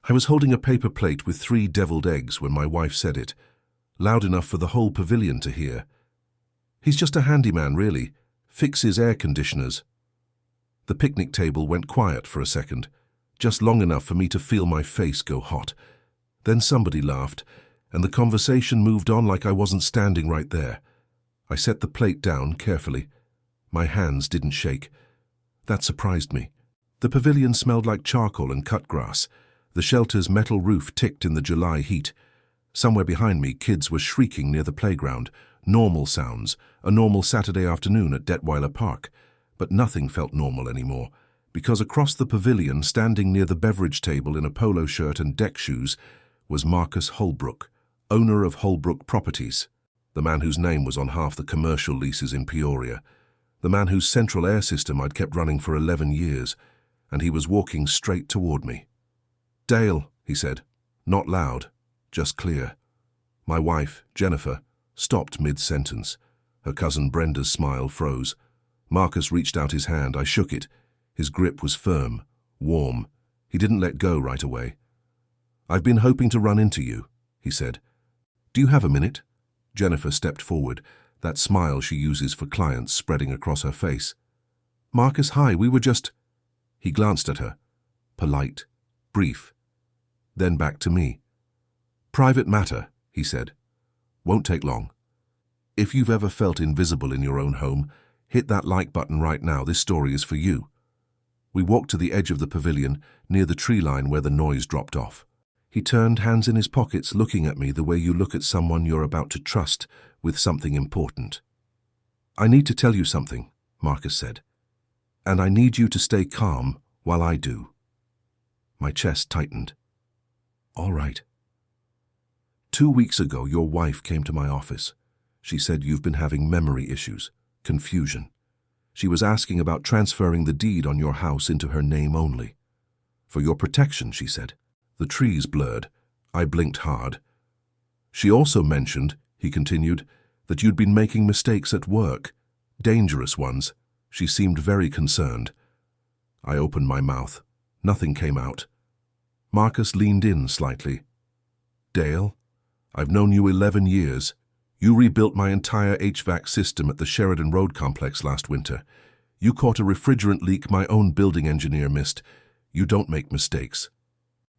I was holding a paper plate with 3 deviled eggs when my wife said it, loud enough for the whole pavilion to hear. He's just a handyman, really. Fixes air conditioners. The picnic table went quiet for a second, just long enough for me to feel my face go hot. Then somebody laughed, and the conversation moved on like I wasn't standing right there. I set the plate down carefully. My hands didn't shake. That surprised me. The pavilion smelled like charcoal and cut grass. The shelter's metal roof ticked in the July heat. Somewhere behind me, kids were shrieking near the playground. Normal sounds, a normal Saturday afternoon at Detweiler Park. But nothing felt normal anymore, because across the pavilion, standing near the beverage table in a polo shirt and deck shoes, was Marcus Holbrook, owner of Holbrook Properties, the man whose name was on half the commercial leases in Peoria, the man whose central air system I'd kept running for 11 years, and he was walking straight toward me. "Dale," he said, not loud, just clear. My wife, Jennifer, stopped mid-sentence. Her cousin Brenda's smile froze. Marcus reached out his hand. I shook it. His grip was firm, warm. He didn't let go right away. "I've been hoping to run into you," he said. "Do you have a minute?" Jennifer stepped forward, that smile she uses for clients spreading across her face. "Marcus, hi, we were just—" He glanced at her. Polite, brief. Then back to me. "Private matter," he said. "Won't take long. If you've ever felt invisible in your own home, hit that like button right now. This story is for you." We walked to the edge of the pavilion, near the tree line where the noise dropped off. He turned, hands in his pockets, looking at me the way you look at someone you're about to trust with something important. "I need to tell you something," Marcus said. "And I need you to stay calm while I do." My chest tightened. "All right." "2 weeks ago, your wife came to my office. She said you've been having memory issues, confusion. She was asking about transferring the deed on your house into her name only. For your protection, she said. The trees blurred. I blinked hard. She also mentioned, he continued, that you'd been making mistakes at work, dangerous ones. She seemed very concerned. I opened my mouth. Nothing came out. Marcus leaned in slightly. "Dale, I've known you 11 years. You rebuilt my entire HVAC system at the Sheridan Road complex last winter. You caught a refrigerant leak my own building engineer missed. You don't make mistakes."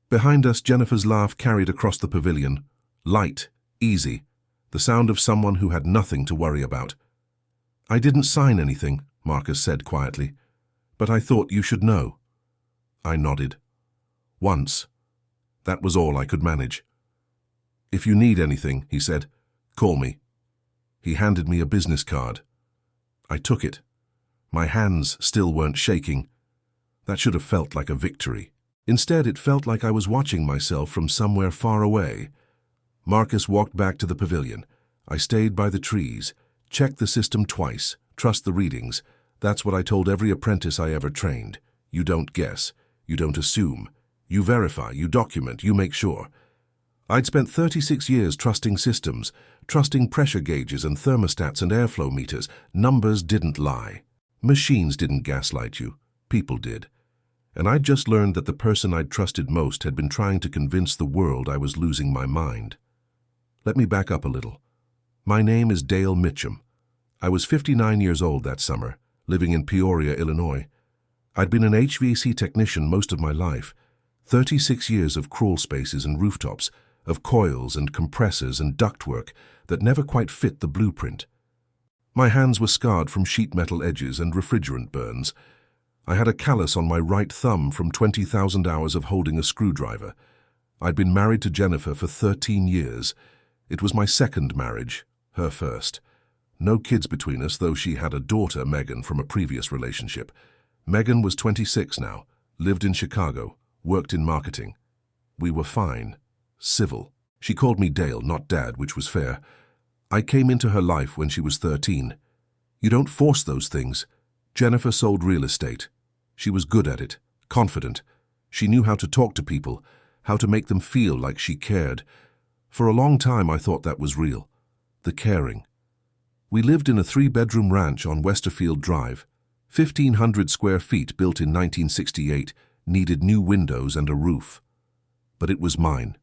Behind us, Jennifer's laugh carried across the pavilion. Light, easy, the sound of someone who had nothing to worry about. "I didn't sign anything," Marcus said quietly, "but I thought you should know." I nodded. "Once. That was all I could manage." "If you need anything," he said, "call me." He handed me a business card. I took it. My hands still weren't shaking. That should have felt like a victory. Instead, it felt like I was watching myself from somewhere far away. Marcus walked back to the pavilion. I stayed by the trees, checked the system twice, trust the readings. That's what I told every apprentice I ever trained. You don't guess. You don't assume. You verify, you document, you make sure. I'd spent 36 years trusting systems, trusting pressure gauges and thermostats and airflow meters. Numbers didn't lie. Machines didn't gaslight you. People did. And I'd just learned that the person I'd trusted most had been trying to convince the world I was losing my mind. Let me back up a little. My name is Dale Mitchum. I was 59 years old that summer, living in Peoria, Illinois. I'd been an HVAC technician most of my life. 36 years of crawl spaces and rooftops, of coils and compressors and ductwork that never quite fit the blueprint. My hands were scarred from sheet metal edges and refrigerant burns. I had a callus on my right thumb from 20,000 hours of holding a screwdriver. I'd been married to Jennifer for 13 years. It was my second marriage, her first. No kids between us, though she had a daughter, Megan, from a previous relationship. Megan was 26 now, lived in Chicago, worked in marketing. We were fine, civil. She called me Dale, not Dad, which was fair. I came into her life when she was 13. You don't force those things. Jennifer sold real estate. She was good at it, confident. She knew how to talk to people, how to make them feel like she cared. For a long time I thought that was real, the caring. We lived in a 3-bedroom ranch on Westerfield Drive. 1,500 square feet built in 1968, needed new windows and a roof. but it was mine.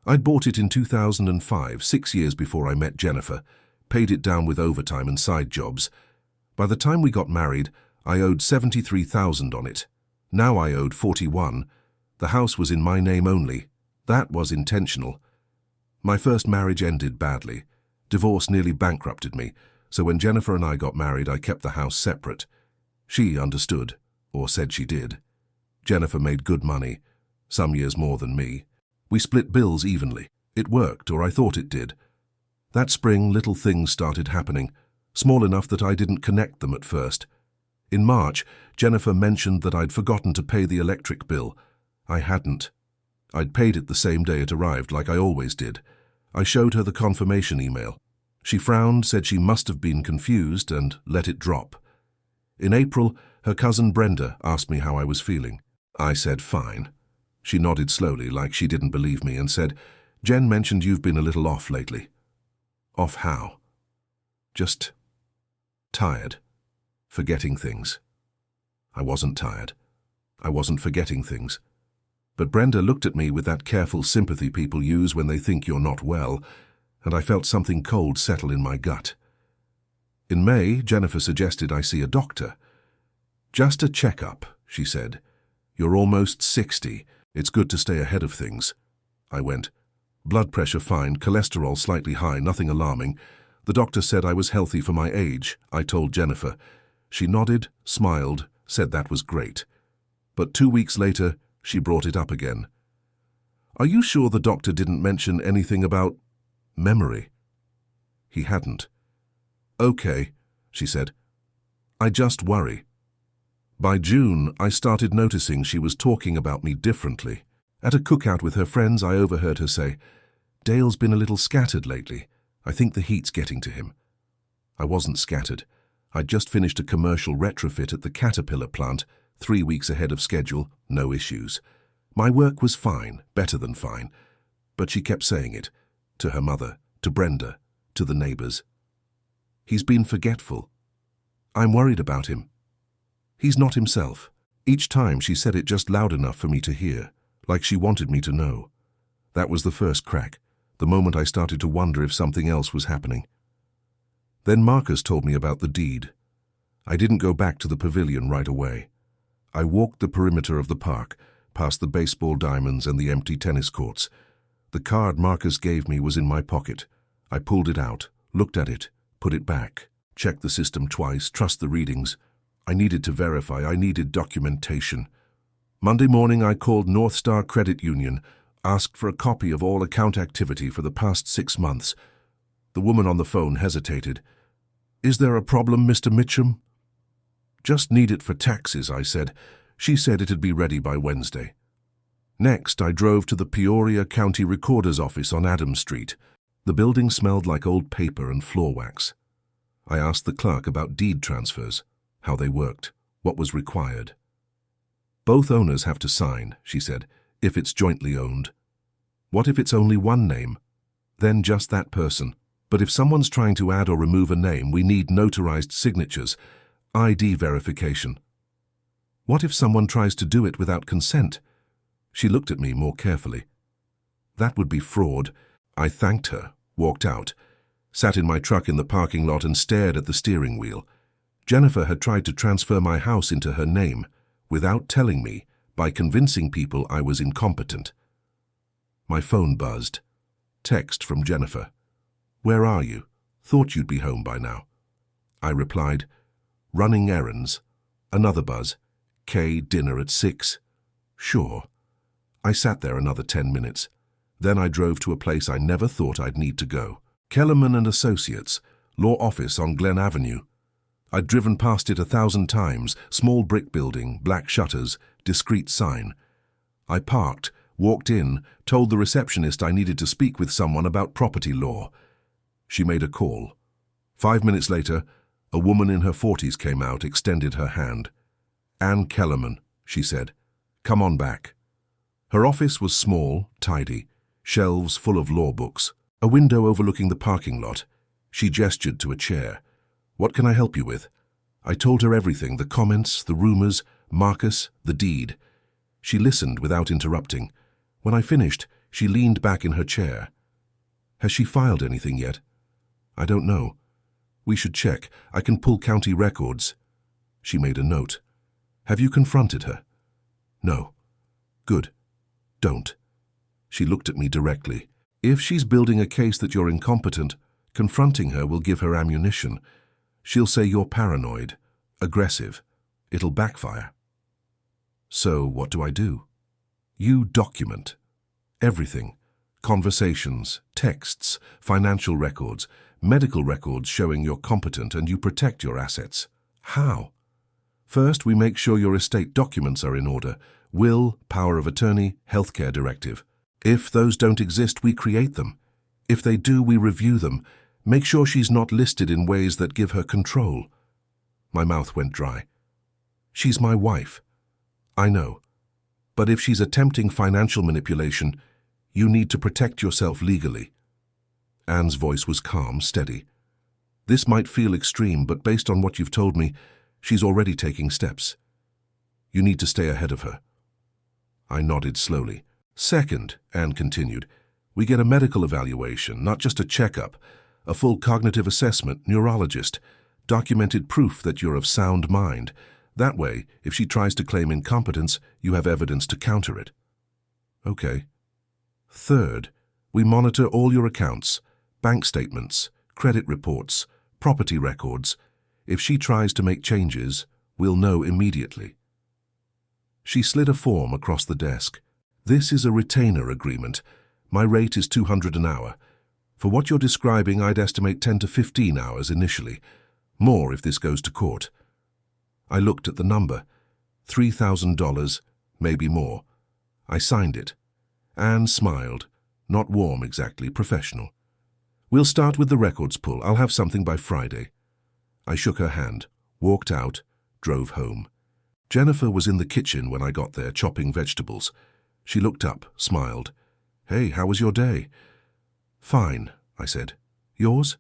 I'd bought it in 2005, 6 years before I met Jennifer, paid it down with overtime and side jobs. By the time we got married, I owed $73,000 on it. Now I owed $41,000. The house was in my name only. That was intentional. My first marriage ended badly. Divorce nearly bankrupted me, so when Jennifer and I got married, I kept the house separate. She understood, or said she did. Jennifer made good money, some years more than me. We split bills evenly. It worked, or I thought it did. That spring, little things started happening, small enough that I didn't connect them at first. In March, Jennifer mentioned that I'd forgotten to pay the electric bill. I hadn't. I'd paid it the same day it arrived, like I always did. I showed her the confirmation email. She frowned, said she must have been confused, and let it drop. In April, her cousin Brenda asked me how I was feeling. I said fine. She nodded slowly, like she didn't believe me, and said, "Jen mentioned you've been a little off lately." Off how? Just tired. Forgetting things. I wasn't tired. I wasn't forgetting things. But Brenda looked at me with that careful sympathy people use when they think you're not well, and I felt something cold settle in my gut. In May, Jennifer suggested I see a doctor. "Just a checkup," she said. "You're almost 60. It's good to stay ahead of things." I went. Blood pressure fine, cholesterol slightly high, nothing alarming. The doctor said I was healthy for my age, I told Jennifer. She nodded, smiled, said that was great. But 2 weeks later, she brought it up again. "Are you sure the doctor didn't mention anything about memory?" He hadn't. "Okay," she said. "I just worry." By June, I started noticing she was talking about me differently. At a cookout with her friends, I overheard her say, "Dale's been a little scattered lately. I think the heat's getting to him." I wasn't scattered. I'd just finished a commercial retrofit at the Caterpillar plant, 3 weeks ahead of schedule, no issues. My work was fine, better than fine. But she kept saying it, to her mother, to Brenda, to the neighbors. "He's been forgetful. I'm worried about him. He's not himself." Each time she said it just loud enough for me to hear, like she wanted me to know. That was the first crack, the moment I started to wonder if something else was happening. Then Marcus told me about the deed. I didn't go back to the pavilion right away. I walked the perimeter of the park, past the baseball diamonds and the empty tennis courts. The card Marcus gave me was in my pocket. I pulled it out, looked at it, put it back, checked the system twice, trust the readings. I needed to verify, I needed documentation. Monday morning I called North Star Credit Union, asked for a copy of all account activity for the past 6 months. The woman on the phone hesitated. "Is there a problem, Mr. Mitchum?" "Just need it for taxes," I said. She said it'd be ready by Wednesday. Next, I drove to the Peoria County Recorder's office on Adams Street. The building smelled like old paper and floor wax. I asked the clerk about deed transfers, how they worked, what was required. "Both owners have to sign," she said, "if it's jointly owned." "What if it's only one name?" "Then just that person. But if someone's trying to add or remove a name, we need notarized signatures, ID verification." "What if someone tries to do it without consent?" She looked at me more carefully. "That would be fraud." I thanked her, walked out, sat in my truck in the parking lot and stared at the steering wheel. Jennifer had tried to transfer my house into her name, without telling me, by convincing people I was incompetent. My phone buzzed. Text from Jennifer. "Where are you? Thought you'd be home by now." I replied, "Running errands." Another buzz. "Kay, dinner at 6. "Sure." I sat there another 10 minutes. Then I drove to a place I never thought I'd need to go. Kellerman and Associates, law office on Glen Avenue. I'd driven past it 1,000 times, small brick building, black shutters, discreet sign. I parked, walked in, told the receptionist I needed to speak with someone about property law. She made a call. 5 minutes later, a woman in her 40s came out, extended her hand. "Ann Kellerman," she said. "Come on back." Her office was small, tidy, shelves full of law books, a window overlooking the parking lot. She gestured to a chair. "What can I help you with?" I told her everything, the comments, the rumors, Marcus, the deed. She listened without interrupting. When I finished, she leaned back in her chair. Has she filed anything yet? I don't know. We should check. I can pull county records. She made a note. Have you confronted her? No. Good. Don't. She looked at me directly. If she's building a case that you're incompetent, confronting her will give her ammunition. She'll say you're paranoid, aggressive. It'll backfire. So what do I do? You document. Everything. Conversations, texts, financial records, medical records showing you're competent, and you protect your assets. How? First, we make sure your estate documents are in order. Will, power of attorney, healthcare directive. If those don't exist, we create them. If they do, we review them. Make sure she's not listed in ways that give her control. My mouth went dry. She's my wife. I know. But if she's attempting financial manipulation, you need to protect yourself legally. Anne's voice was calm, steady. This might feel extreme, but based on what you've told me, she's already taking steps. You need to stay ahead of her. I nodded slowly. Second, Anne continued, we get a medical evaluation, not just a checkup, a full cognitive assessment, neurologist, documented proof that you're of sound mind. That way, if she tries to claim incompetence, you have evidence to counter it. Okay. Third, we monitor all your accounts, bank statements, credit reports, property records. If she tries to make changes, we'll know immediately. She slid a form across the desk. This is a retainer agreement. My rate is $200 an hour. For what you're describing, I'd estimate 10 to 15 hours initially. More if this goes to court. I looked at the number. $3,000, maybe more. I signed it. Anne smiled. Not warm exactly, professional. We'll start with the records pull. I'll have something by Friday. I shook her hand, walked out, drove home. Jennifer was in the kitchen when I got there, chopping vegetables. She looked up, smiled. Hey, how was your day? Fine, I said. Yours?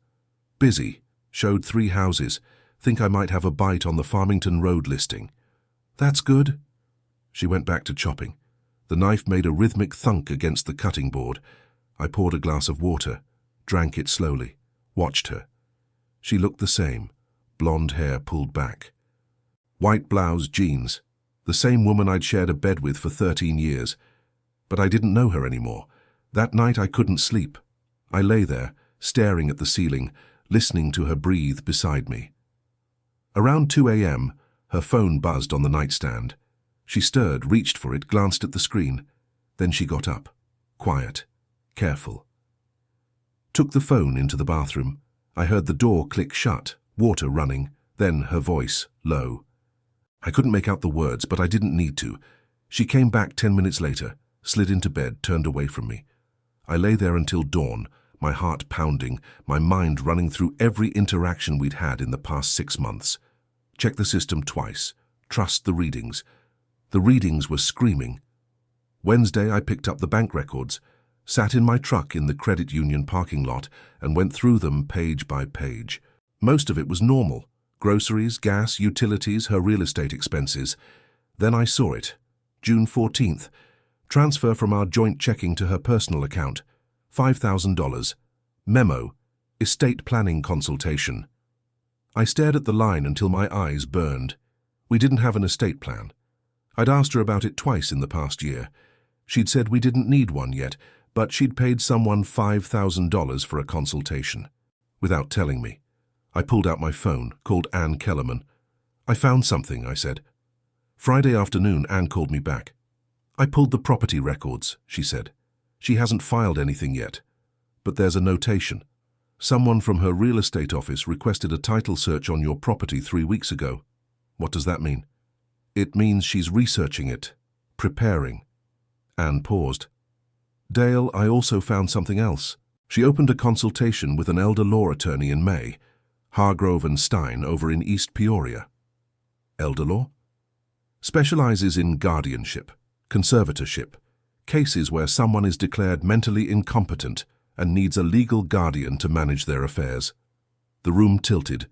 Busy. Showed 3 houses. Think I might have a bite on the Farmington Road listing. That's good. She went back to chopping. The knife made a rhythmic thunk against the cutting board. I poured a glass of water, drank it slowly, watched her. She looked the same, blonde hair pulled back. White blouse, jeans. The same woman I'd shared a bed with for 13 years. But I didn't know her anymore. That night I couldn't sleep. I lay there, staring at the ceiling, listening to her breathe beside me. Around 2 a.m., her phone buzzed on the nightstand. She stirred, reached for it, glanced at the screen. Then she got up, quiet, careful. Took the phone into the bathroom. I heard the door click shut, water running, then her voice, low. I couldn't make out the words, but I didn't need to. She came back 10 minutes later, slid into bed, turned away from me. I lay there until dawn, my heart pounding, my mind running through every interaction we'd had in the past 6 months. Check the system twice. Trust the readings. The readings were screaming. Wednesday, I picked up the bank records, sat in my truck in the credit union parking lot, and went through them page by page. Most of it was normal. Groceries, gas, utilities, her real estate expenses. Then I saw it. June 14th. Transfer from our joint checking to her personal account. $5,000. Memo. Estate planning consultation. I stared at the line until my eyes burned. We didn't have an estate plan. I'd asked her about it twice in the past year. She'd said we didn't need one yet, but she'd paid someone $5,000 for a consultation. Without telling me. I pulled out my phone, called Anne Kellerman. I found something, I said. Friday afternoon, Anne called me back. I pulled the property records, she said. She hasn't filed anything yet. But there's a notation. Someone from her real estate office requested a title search on your property 3 weeks ago. What does that mean? It means she's researching it, preparing. Anne paused. Dale, I also found something else. She opened a consultation with an elder law attorney in May, Hargrove and Stein, over in East Peoria. Elder law? Specializes in guardianship, conservatorship, cases where someone is declared mentally incompetent and needs a legal guardian to manage their affairs. The room tilted.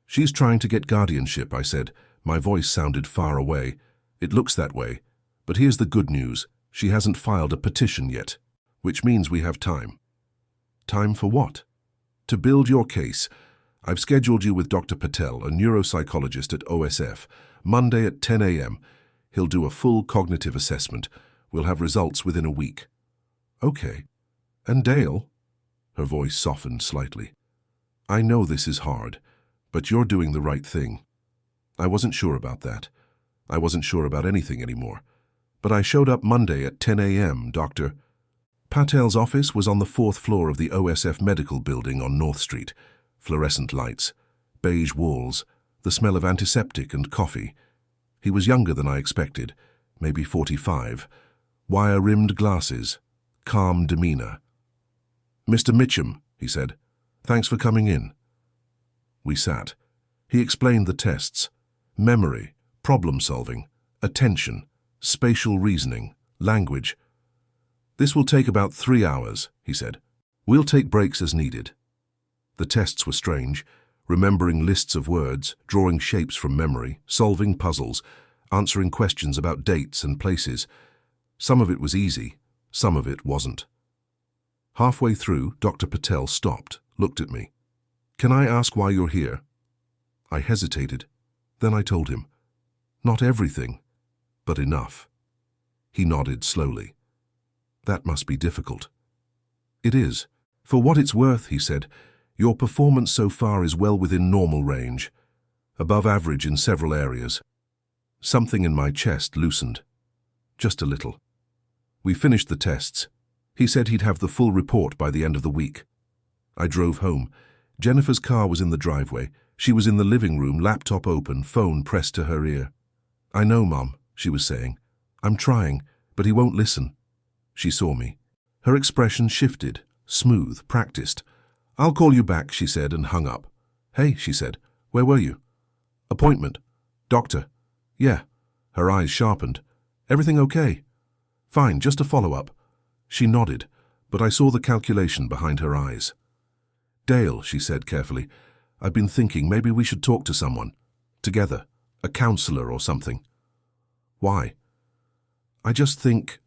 She's trying to get guardianship, I said. My voice sounded far away. It looks that way. But here's the good news. She hasn't filed a petition yet, which means we have time. Time for what? To build your case. I've scheduled you with Dr. Patel, a neuropsychologist at OSF, Monday at 10 a.m. He'll do a full cognitive assessment. We'll have results within a week. Okay. And Dale? Her voice softened slightly. I know this is hard, but you're doing the right thing. I wasn't sure about that. I wasn't sure about anything anymore. But I showed up Monday at 10 a.m., Dr. Patel's office was on the 4th floor of the OSF Medical Building on North Street. Fluorescent lights, beige walls, the smell of antiseptic and coffee. He was younger than I expected, maybe 45. Wire-rimmed glasses, calm demeanor. Mr. Mitchum, he said, thanks for coming in. We sat. He explained the tests. Memory, problem-solving, attention, spatial reasoning, language. This will take about 3 hours, he said. We'll take breaks as needed. The tests were strange, remembering lists of words, drawing shapes from memory, solving puzzles, answering questions about dates and places. Some of it was easy, some of it wasn't. Halfway through, Dr. Patel stopped, looked at me. Can I ask why you're here? I hesitated. Then I told him. Not everything, but enough. He nodded slowly. That must be difficult. It is. For what it's worth, he said, your performance so far is well within normal range, above average in several areas. Something in my chest loosened. Just a little. We finished the tests. He said he'd have the full report by the end of the week. I drove home. Jennifer's car was in the driveway. She was in the living room, laptop open, phone pressed to her ear. I know, Mom, she was saying. I'm trying, but he won't listen. She saw me. Her expression shifted, smooth, practiced. I'll call you back, she said, and hung up. Hey, she said, where were you? Appointment. Doctor. Yeah. Her eyes sharpened. Everything okay? Fine, just a follow-up. She nodded, but I saw the calculation behind her eyes. Dale, she said carefully, I've been thinking maybe we should talk to someone. Together. A counselor or something. Why? I just think...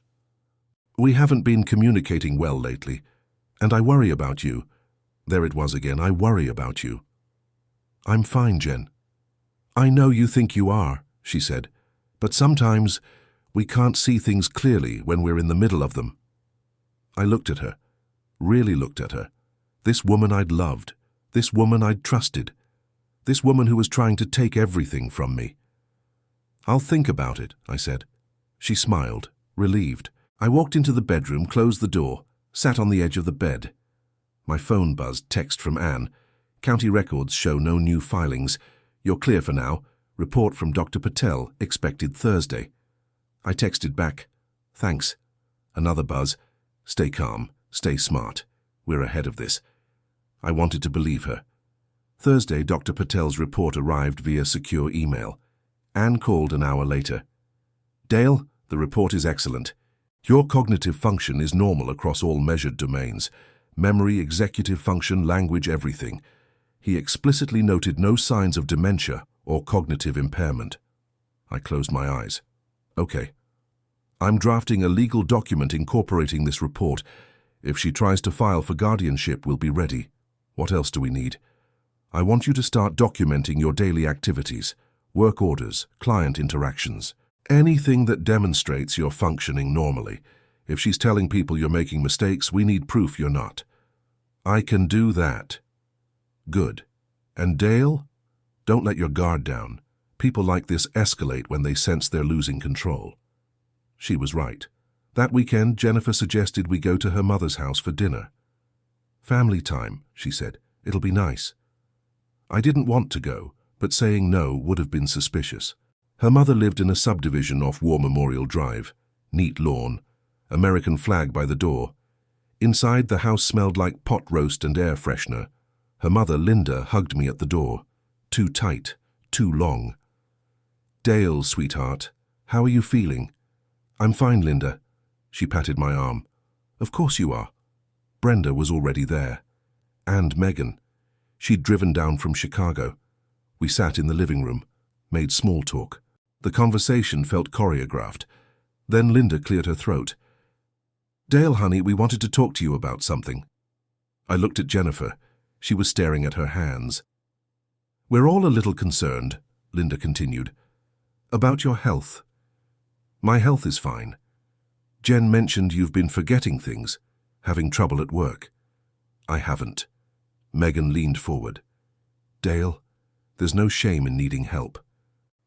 We haven't been communicating well lately, and I worry about you. There it was again, I worry about you. I'm fine, Jen. I know you think you are, she said, but sometimes we can't see things clearly when we're in the middle of them. I looked at her, really looked at her. This woman I'd loved, this woman I'd trusted, this woman who was trying to take everything from me. I'll think about it, I said. She smiled, relieved. I walked into the bedroom, closed the door, sat on the edge of the bed. My phone buzzed, text from Anne. County records show no new filings. You're clear for now. Report from Dr. Patel, expected Thursday. I texted back, thanks. Another buzz. Stay calm, stay smart. We're ahead of this. I wanted to believe her. Thursday, Dr. Patel's report arrived via secure email. Anne called an hour later. Dale, the report is excellent. Your cognitive function is normal across all measured domains. Memory, executive function, language, everything. He explicitly noted no signs of dementia or cognitive impairment. I closed my eyes. Okay. I'm drafting a legal document incorporating this report. If she tries to file for guardianship, we'll be ready. What else do we need? I want you to start documenting your daily activities, work orders, client interactions. Anything that demonstrates you're functioning normally. If she's telling people you're making mistakes, we need proof you're not. I can do that. Good. And Dale? Don't let your guard down. People like this escalate when they sense they're losing control. She was right. That weekend, Jennifer suggested we go to her mother's house for dinner. Family time, she said. It'll be nice. I didn't want to go, but saying no would have been suspicious. Her mother lived in a subdivision off War Memorial Drive. Neat lawn. American flag by the door. Inside, the house smelled like pot roast and air freshener. Her mother, Linda, hugged me at the door. Too tight, too long. Dale, sweetheart, how are you feeling? I'm fine, Linda. She patted my arm. Of course you are. Brenda was already there. And Megan. She'd driven down from Chicago. We sat in the living room, made small talk. The conversation felt choreographed. Then Linda cleared her throat. "Dale, honey, we wanted to talk to you about something." I looked at Jennifer. She was staring at her hands. "We're all a little concerned," Linda continued, "about your health." "My health is fine. Jen mentioned you've been forgetting things, having trouble at work." "I haven't." Megan leaned forward. "Dale, there's no shame in needing help.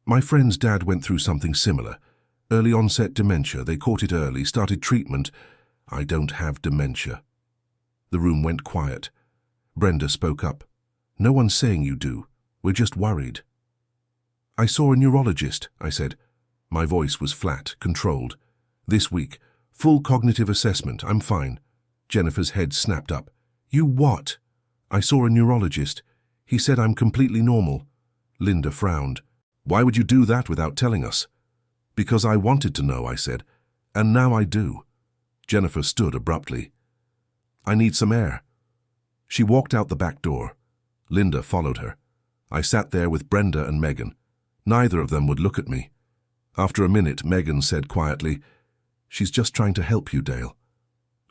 My friend's dad went through something similar. Early-onset dementia. They caught it early, started treatment. I don't have dementia." The room went quiet. Brenda spoke up. "No one's saying you do. We're just worried." "I saw a neurologist," I said. My voice was flat, controlled. "This week. Full cognitive assessment. I'm fine." Jennifer's head snapped up. "You what?" "I saw a neurologist. He said I'm completely normal." Linda frowned. "Why would you do that without telling us?" "Because I wanted to know," I said. "And now I do." Jennifer stood abruptly. "I need some air." She walked out the back door. Linda followed her. I sat there with Brenda and Megan. Neither of them would look at me. After a minute, Megan said quietly, "She's just trying to help you, Dale."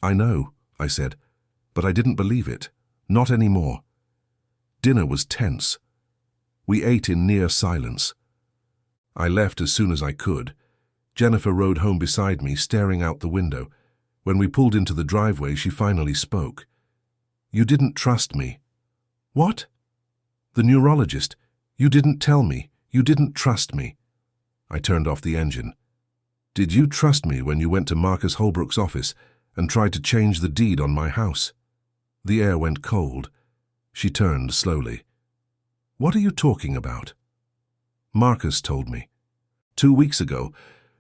"I know," I said, but I didn't believe it. Not anymore. Dinner was tense. We ate in near silence. I left as soon as I could. Jennifer rode home beside me, staring out the window. When we pulled into the driveway, she finally spoke. "You didn't trust me." "What?" "The neurologist. You didn't tell me. You didn't trust me." I turned off the engine. "Did you trust me when you went to Marcus Holbrook's office and tried to change the deed on my house?" The air went cold. She turned slowly. "What are you talking about?" "Marcus told me. 2 weeks ago,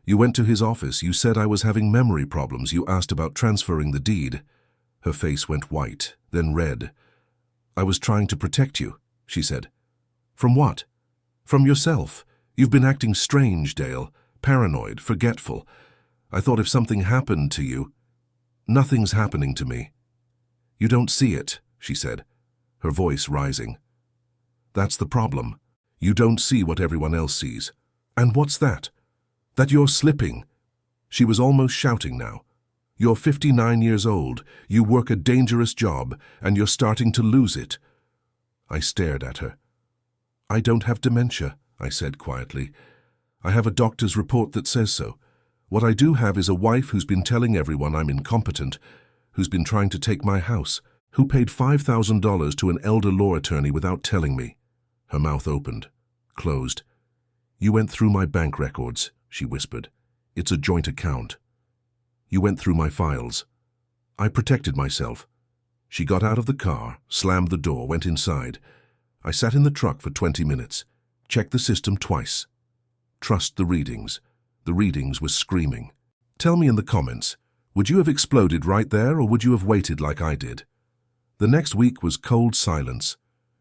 you went to his office. You said I was having memory problems. You asked about transferring the deed." Her face went white, then red. "I was trying to protect you," she said. "From what?" "From yourself. You've been acting strange, Dale. Paranoid, forgetful. I thought if something happened to you—" "Nothing's happening to me." "You don't see it," she said, her voice rising. "That's the problem. You don't see what everyone else sees." "And what's that?" "That you're slipping." She was almost shouting now. "You're 59 years old, you work a dangerous job, and you're starting to lose it." I stared at her. "I don't have dementia," I said quietly. "I have a doctor's report that says so. What I do have is a wife who's been telling everyone I'm incompetent, who's been trying to take my house, who paid $5,000 to an elder law attorney without telling me." Her mouth opened, closed. "You went through my bank records," she whispered. "It's a joint account. You went through my files. I protected myself." She got out of the car, slammed the door, went inside. I sat in the truck for 20 minutes, checked the system twice. Trust the readings. The readings were screaming. Tell me in the comments, would you have exploded right there or would you have waited like I did? The next week was cold silence.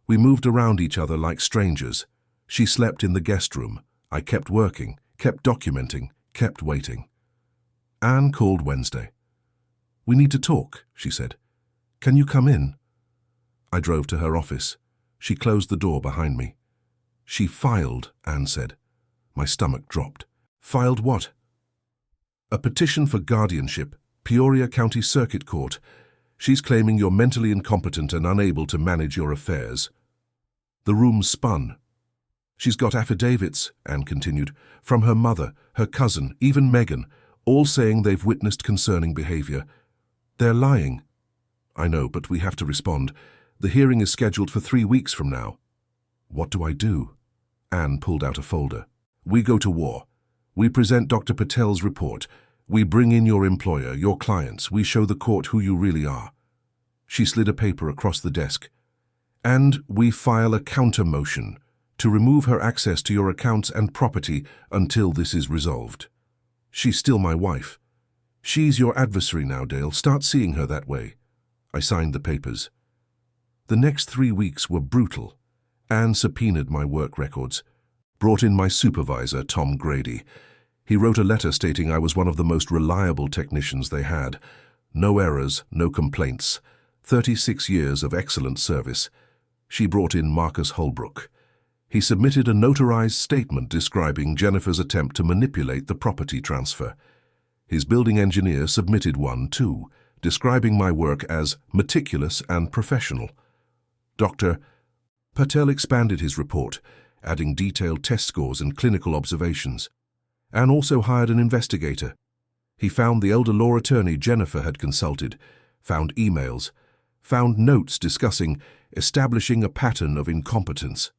We moved around each other like strangers. She slept in the guest room. I kept working, kept documenting, kept waiting. Anne called Wednesday. "We need to talk," she said. "Can you come in?" I drove to her office. She closed the door behind me. "She filed," Anne said. My stomach dropped. "Filed what?" "A petition for guardianship, Peoria County Circuit Court. She's claiming you're mentally incompetent and unable to manage your affairs." The room spun. "She's got affidavits," Anne continued, "from her mother, her cousin, even Megan, all saying they've witnessed concerning behavior. They're lying." "I know, but we have to respond. The hearing is scheduled for 3 weeks from now." "What do I do?" Anne pulled out a folder. "We go to war. We present Dr. Patel's report. We bring in your employer, your clients. We show the court who you really are." She slid a paper across the desk. "And we file a counter motion to remove her access to your accounts and property until this is resolved. She's still my wife. She's your adversary now, Dale. Start seeing her that way." I signed the papers. The next 3 weeks were brutal. Anne subpoenaed my work records, brought in my supervisor, Tom Grady. He wrote a letter stating I was one of the most reliable technicians they had. No errors, no complaints. 36 years of excellent service. She brought in Marcus Holbrook. He submitted a notarized statement describing Jennifer's attempt to manipulate the property transfer. His building engineer submitted one too, describing my work as meticulous and professional. Dr. Patel expanded his report, adding detailed test scores and clinical observations, and also hired an investigator. He found the elder law attorney Jennifer had consulted, found emails, found notes discussing establishing a pattern of incompetence.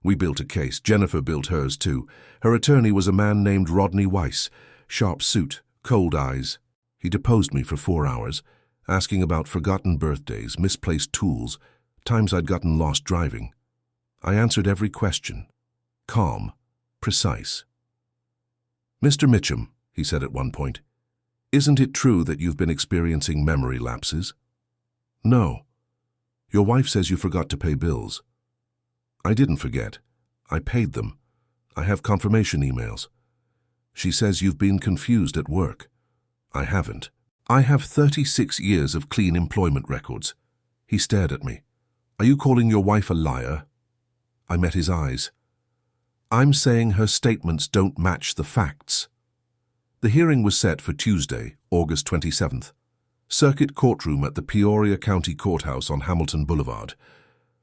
We built a case. Jennifer built hers too. Her attorney was a man named Rodney Weiss, sharp suit, cold eyes. He deposed me for 4 hours, asking about forgotten birthdays, misplaced tools, times I'd gotten lost driving. I answered every question. Calm, precise. "Mr. Mitchum," he said at one point, "isn't it true that you've been experiencing memory lapses?" "No. Your wife says you forgot to pay bills." "I didn't forget. I paid them. I have confirmation emails." "She says you've been confused at work." "I haven't. I have 36 years of clean employment records." He stared at me. "Are you calling your wife a liar?" I met his eyes. "I'm saying her statements don't match the facts." The hearing was set for Tuesday, August 27th. Circuit courtroom at the Peoria County Courthouse on Hamilton Boulevard.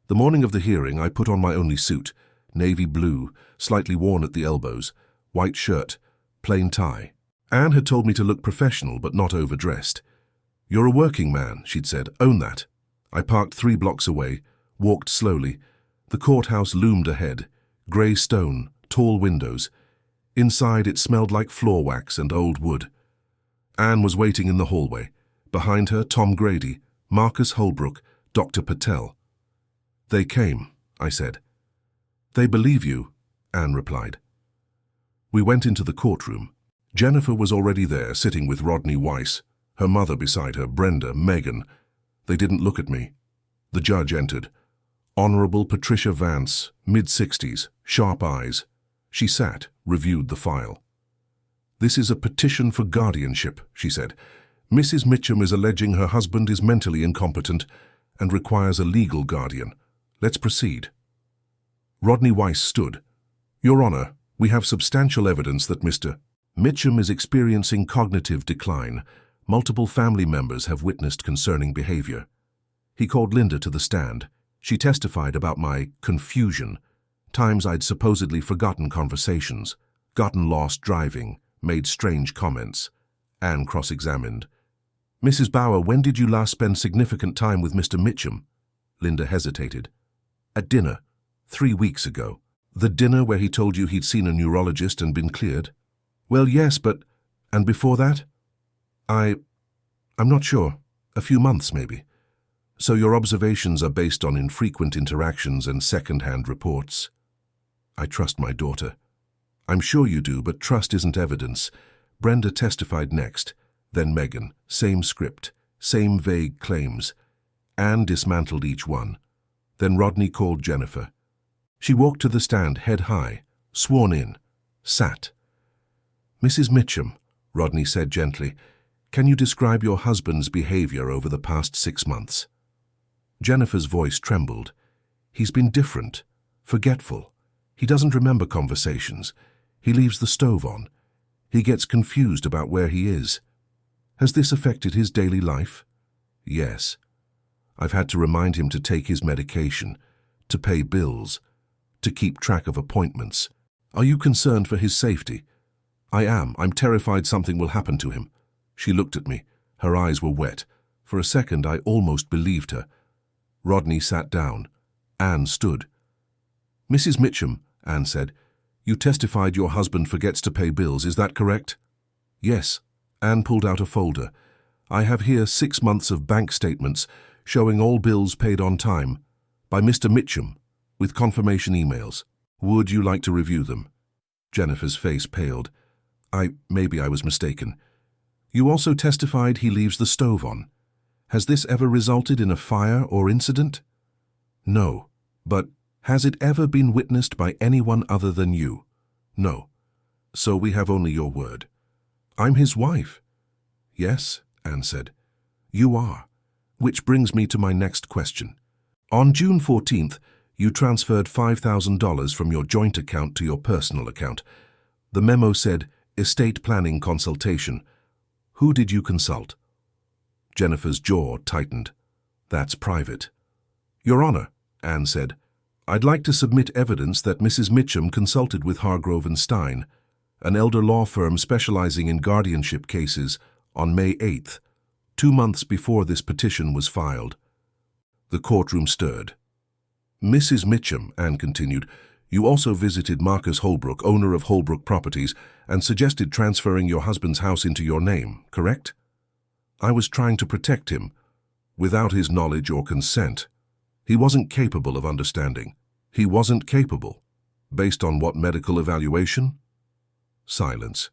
The morning of the hearing, I put on my only suit, navy blue, slightly worn at the elbows, white shirt, plain tie. Anne had told me to look professional but not overdressed. "You're a working man," she'd said. "Own that." I parked 3 blocks away, walked slowly. The courthouse loomed ahead, grey stone, tall windows. Inside it smelled like floor wax and old wood. Anne was waiting in the hallway. Behind her, Tom Grady, Marcus Holbrook, Dr. Patel. "They came," I said. "They believe you," Anne replied. We went into the courtroom. Jennifer was already there, sitting with Rodney Weiss, her mother beside her, Brenda, Megan. They didn't look at me. The judge entered. Honorable Patricia Vance, mid-60s, sharp eyes. She sat, reviewed the file. "This is a petition for guardianship," she said. "Mrs. Mitchum is alleging her husband is mentally incompetent and requires a legal guardian. Let's proceed." Rodney Weiss stood. "Your Honor, we have substantial evidence that Mr. Mitchum is experiencing cognitive decline. Multiple family members have witnessed concerning behavior." He called Linda to the stand. She testified about my confusion, times I'd supposedly forgotten conversations, gotten lost driving, made strange comments. Anne cross-examined. "Mrs. Bauer, when did you last spend significant time with Mr. Mitchum?" Linda hesitated. "At dinner, 3 weeks ago." "The dinner where he told you he'd seen a neurologist and been cleared?" "Well, yes, but... and before that?" I'm not sure. A few months, maybe." "So your observations are based on infrequent interactions and second-hand reports?" "I trust my daughter." "I'm sure you do, but trust isn't evidence." Brenda testified next, then Megan, same script, same vague claims. Anne dismantled each one. Then Rodney called Jennifer. She walked to the stand head high, sworn in, sat. "Mrs. Mitchum," Rodney said gently, "can you describe your husband's behavior over the past 6 months?" Jennifer's voice trembled. "He's been different, forgetful. He doesn't remember conversations. He leaves the stove on. He gets confused about where he is." "Has this affected his daily life?" "Yes. I've had to remind him to take his medication, to pay bills, to keep track of appointments." "Are you concerned for his safety?" "I am. I'm terrified something will happen to him." She looked at me. Her eyes were wet. For a second, I almost believed her. Rodney sat down. Anne stood. "Mrs. Mitchum," Anne said, "you testified your husband forgets to pay bills, is that correct?" "Yes." Anne pulled out a folder. "I have here 6 months of bank statements showing all bills paid on time, by Mr. Mitchum, with confirmation emails. Would you like to review them?" Jennifer's face paled. Maybe I was mistaken." "You also testified he leaves the stove on. Has this ever resulted in a fire or incident?" "No. But has it ever been witnessed by anyone other than you?" "No." "So we have only your word." "I'm his wife." "Yes," Anne said. "You are. Which brings me to my next question. On June 14th, you transferred $5,000 from your joint account to your personal account. The memo said, estate planning consultation, Who did you consult? Jennifer's jaw tightened. That's private. Your Honor, Anne said, I'd like to submit evidence that Mrs. Mitchum consulted with Hargrove and Stein, an elder law firm specializing in guardianship cases, on May 8th, 2 months before this petition was filed. The courtroom stirred. Mrs. Mitchum, Anne continued, you also visited Marcus Holbrook, owner of Holbrook Properties, and suggested transferring your husband's house into your name, correct? I was trying to protect him, without his knowledge or consent. He wasn't capable of understanding. He wasn't capable. Based on what medical evaluation? Silence.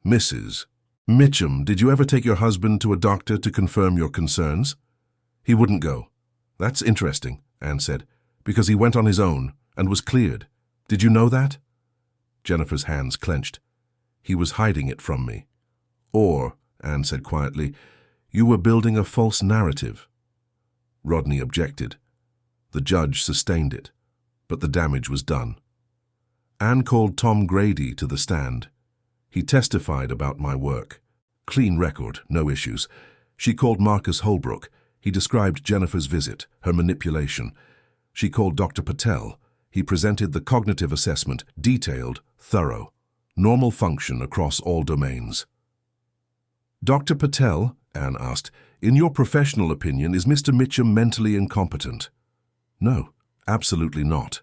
Mrs. Mitchum, did you ever take your husband to a doctor to confirm your concerns? He wouldn't go. That's interesting, Anne said, because he went on his own and was cleared. Did you know that? Jennifer's hands clenched. He was hiding it from me. Or, Anne said quietly, you were building a false narrative. Rodney objected. The judge sustained it, but the damage was done. Anne called Tom Grady to the stand. He testified about my work. Clean record, no issues. She called Marcus Holbrook. He described Jennifer's visit, her manipulation. She called Dr. Patel. He presented the cognitive assessment, detailed, thorough, normal function across all domains. Dr. Patel, Anne asked, in your professional opinion, is Mr. Mitchum mentally incompetent? No, absolutely not.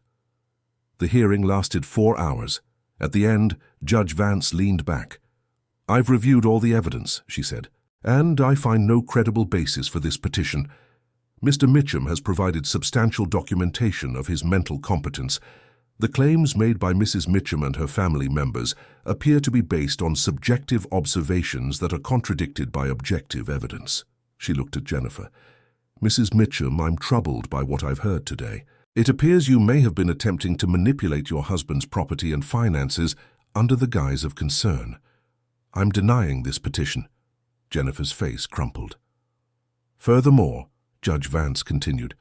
The hearing lasted 4 hours. At the end, Judge Vance leaned back. I've reviewed all the evidence, she said, and I find no credible basis for this petition. Mr. Mitchum has provided substantial documentation of his mental competence. The claims made by Mrs. Mitchum and her family members appear to be based on subjective observations that are contradicted by objective evidence. She looked at Jennifer. Mrs. Mitchum, I'm troubled by what I've heard today. It appears you may have been attempting to manipulate your husband's property and finances under the guise of concern. I'm denying this petition. Jennifer's face crumpled. Furthermore, Judge Vance continued,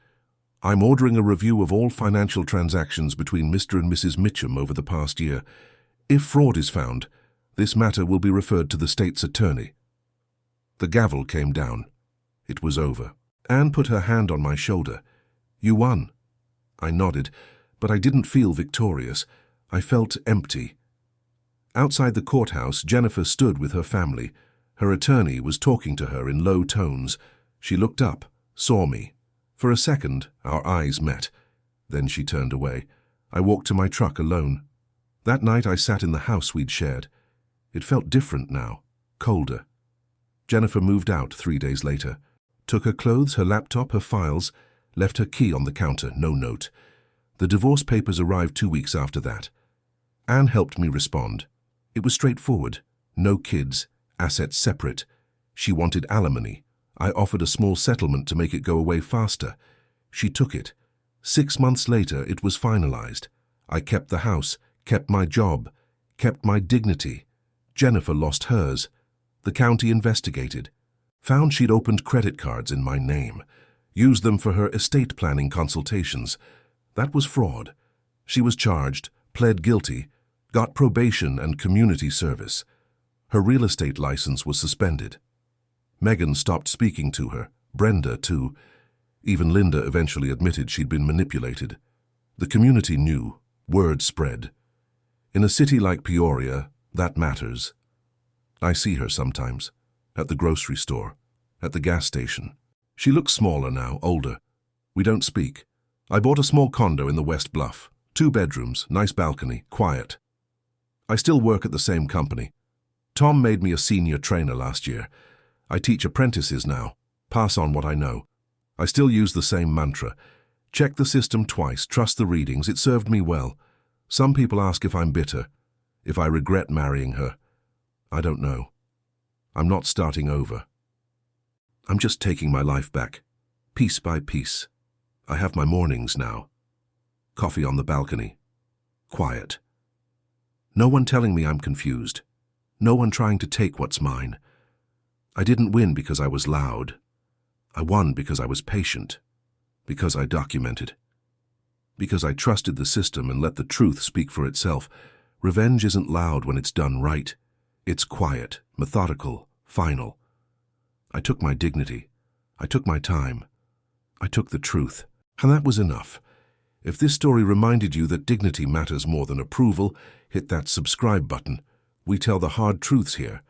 I'm ordering a review of all financial transactions between Mr. and Mrs. Mitchum over the past year. If fraud is found, this matter will be referred to the state's attorney. The gavel came down. It was over. Anne put her hand on my shoulder. You won. I nodded, but I didn't feel victorious. I felt empty. Outside the courthouse, Jennifer stood with her family. Her attorney was talking to her in low tones. She looked up, saw me. For a second, our eyes met. Then she turned away. I walked to my truck alone. That night I sat in the house we'd shared. It felt different now, colder. Jennifer moved out 3 days later. Took her clothes, her laptop, her files, left her key on the counter, no note. The divorce papers arrived 2 weeks after that. Anne helped me respond. It was straightforward. No kids, assets separate. She wanted alimony. I offered a small settlement to make it go away faster. She took it. 6 months later, it was finalized. I kept the house, kept my job, kept my dignity. Jennifer lost hers. The county investigated. Found she'd opened credit cards in my name. Used them for her estate planning consultations. That was fraud. She was charged, pled guilty, got probation and community service. Her real estate license was suspended. Megan stopped speaking to her, Brenda too. Even Linda eventually admitted she'd been manipulated. The community knew. Word spread. In a city like Peoria, that matters. I see her sometimes, at the grocery store, at the gas station. She looks smaller now, older. We don't speak. I bought a small condo in the West Bluff. 2 bedrooms, nice balcony, quiet. I still work at the same company. Tom made me a senior trainer last year. I teach apprentices now. Pass on what I know. I still use the same mantra. Check the system twice, trust the readings. It served me well. Some people ask if I'm bitter, if I regret marrying her. I don't know. I'm not starting over. I'm just taking my life back, piece by piece. I have my mornings now. Coffee on the balcony. Quiet. No one telling me I'm confused. No one trying to take what's mine. I didn't win because I was loud. I won because I was patient, because I documented, because I trusted the system and let the truth speak for itself. Revenge isn't loud when it's done right. It's quiet, methodical, Final. I took my dignity. I took my time. I took the truth. And that was enough. If this story reminded you that dignity matters more than approval, hit that subscribe button. We tell the hard truths here.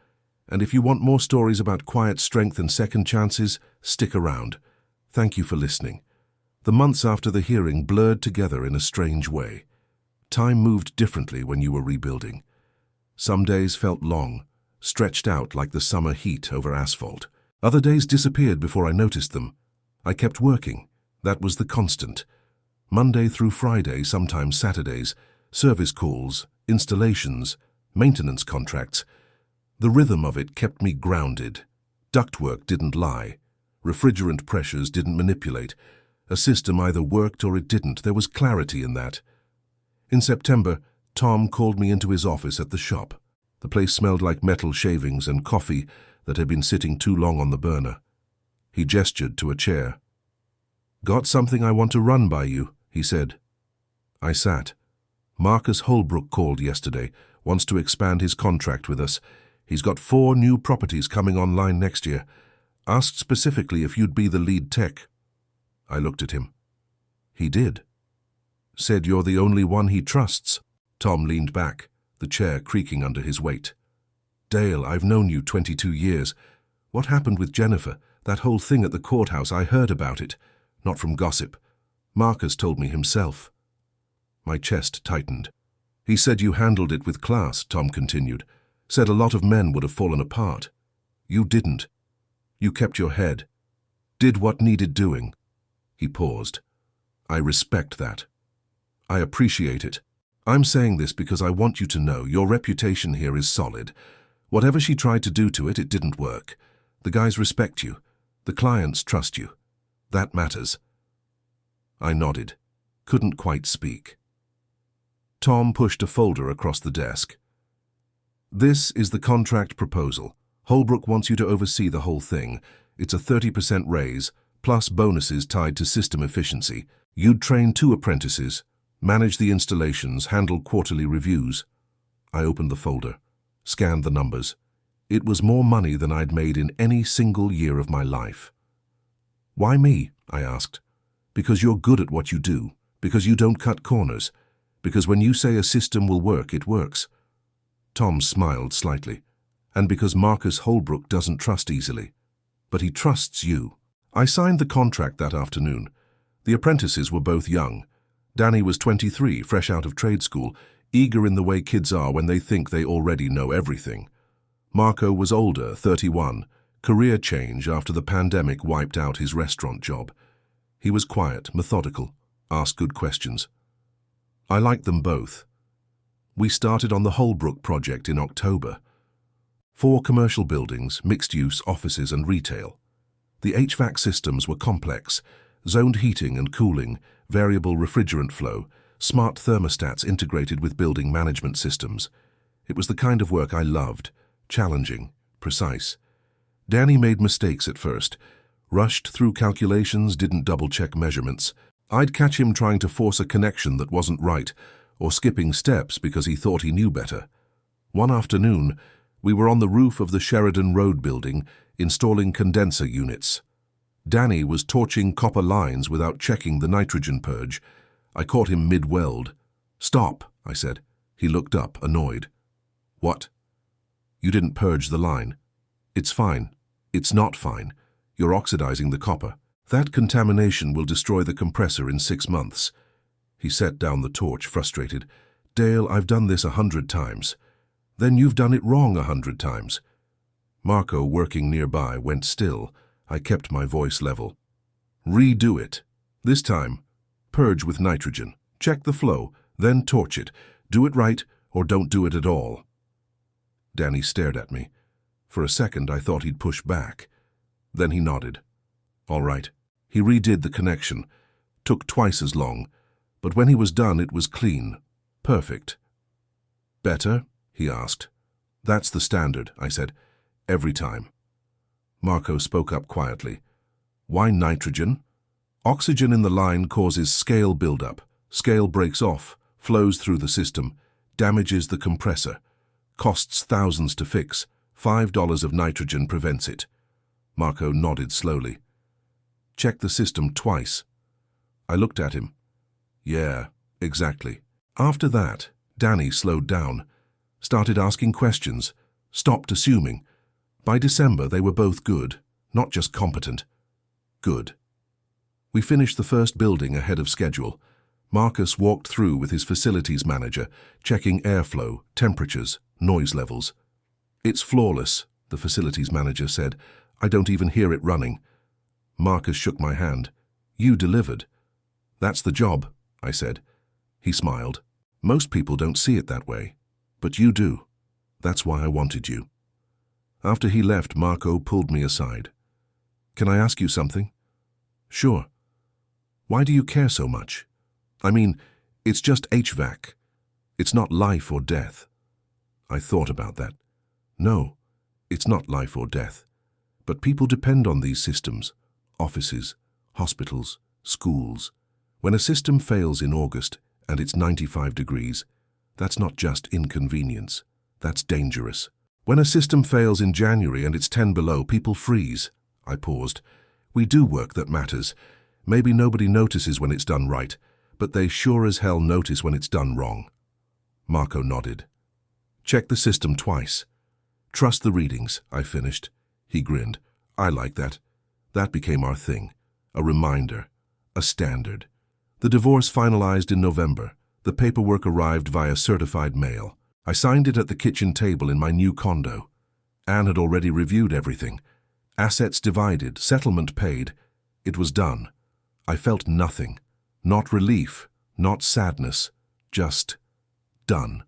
And if you want more stories about quiet strength and second chances, stick around. Thank you for listening. The months after the hearing blurred together in a strange way. Time moved differently when you were rebuilding. Some days felt long, stretched out like the summer heat over asphalt. Other days disappeared before I noticed them. I kept working. That was the constant. Monday through Friday, sometimes Saturdays, service calls, installations, maintenance contracts. The rhythm of it kept me grounded. Ductwork didn't lie. Refrigerant pressures didn't manipulate. A system either worked or it didn't. There was clarity in that. In September, Tom called me into his office at the shop. The place smelled like metal shavings and coffee that had been sitting too long on the burner. He gestured to a chair. "Got something I want to run by you," he said. I sat. "Marcus Holbrook called yesterday, wants to expand his contract with us. He's got 4 new properties coming online next year. Asked specifically if you'd be the lead tech." I looked at him. He did. Said you're the only one he trusts. Tom leaned back, the chair creaking under his weight. "Dale, I've known you 22 years. What happened with Jennifer? That whole thing at the courthouse, I heard about it. Not from gossip. Marcus told me himself." My chest tightened. "He said you handled it with class," Tom continued. "Said a lot of men would have fallen apart. You didn't. You kept your head. Did what needed doing." He paused. "I respect that. I appreciate it. I'm saying this because I want you to know your reputation here is solid. Whatever she tried to do to it, it didn't work. The guys respect you. The clients trust you. That matters." I nodded. Couldn't quite speak. Tom pushed a folder across the desk. "This is the contract proposal. Holbrook wants you to oversee the whole thing. It's a 30% raise, plus bonuses tied to system efficiency. You'd train 2 apprentices, manage the installations, handle quarterly reviews." I opened the folder, scanned the numbers. It was more money than I'd made in any single year of my life. "Why me?" I asked. "Because you're good at what you do, because you don't cut corners, because when you say a system will work, it works." Tom smiled slightly. "And because Marcus Holbrook doesn't trust easily. But he trusts you." I signed the contract that afternoon. The apprentices were both young. Danny was 23, fresh out of trade school, eager in the way kids are when they think they already know everything. Marco was older, 31, career change after the pandemic wiped out his restaurant job. He was quiet, methodical, asked good questions. I liked them both. We started on the Holbrook project in October. 4 commercial buildings, mixed-use offices and retail. The HVAC systems were complex, zoned heating and cooling, variable refrigerant flow, smart thermostats integrated with building management systems. It was the kind of work I loved, challenging, precise. Danny made mistakes at first, rushed through calculations, didn't double-check measurements. I'd catch him trying to force a connection that wasn't right, or skipping steps because he thought he knew better. One afternoon, we were on the roof of the Sheridan Road building, installing condenser units. Danny was torching copper lines without checking the nitrogen purge. I caught him mid-weld. "Stop," I said. He looked up, annoyed. "What?" "You didn't purge the line." "It's fine." "It's not fine. You're oxidizing the copper. That contamination will destroy the compressor in 6 months." He set down the torch, frustrated. "Dale, I've done this 100 times. Then you've done it wrong 100 times. Marco, working nearby, went still. I kept my voice level. "Redo it. This time, purge with nitrogen. Check the flow, then torch it. Do it right, or don't do it at all." Danny stared at me. For a second, I thought he'd push back. Then he nodded. "All right." He redid the connection. Took twice as long, but when he was done, it was clean. Perfect. "Better?" he asked. "That's the standard," I said. "Every time." Marco spoke up quietly. "Why nitrogen?" "Oxygen in the line causes scale buildup. Scale breaks off, flows through the system, damages the compressor. Costs thousands to fix. $5 of nitrogen prevents it. Marco nodded slowly. Check the system twice. I looked at him. Yeah, exactly. After that, Danny slowed down, started asking questions, stopped assuming. By December, they were both good, not just competent. Good. We finished the first building ahead of schedule. Marcus walked through with his facilities manager, checking airflow, temperatures, noise levels. It's flawless, the facilities manager said. I don't even hear it running. Marcus shook my hand. You delivered. That's the job, I said. He smiled. Most people don't see it that way, but you do. That's why I wanted you. After he left, Marco pulled me aside. Can I ask you something? Sure. Why do you care so much? I mean, it's just HVAC. It's not life or death. I thought about that. No, it's not life or death. But people depend on these systems. Offices, hospitals, schools. When a system fails in August and it's 95 degrees, that's not just inconvenience. That's dangerous. When a system fails in January and it's 10 below, people freeze. I paused. We do work that matters. Maybe nobody notices when it's done right, but they sure as hell notice when it's done wrong. Marco nodded. Check the system twice. Trust the readings, I finished. He grinned. I like that. That became our thing. A reminder. A standard. The divorce finalized in November. The paperwork arrived via certified mail. I signed it at the kitchen table in my new condo. Anne had already reviewed everything. Assets divided, settlement paid. It was done. I felt nothing. Not relief, not sadness. Just done.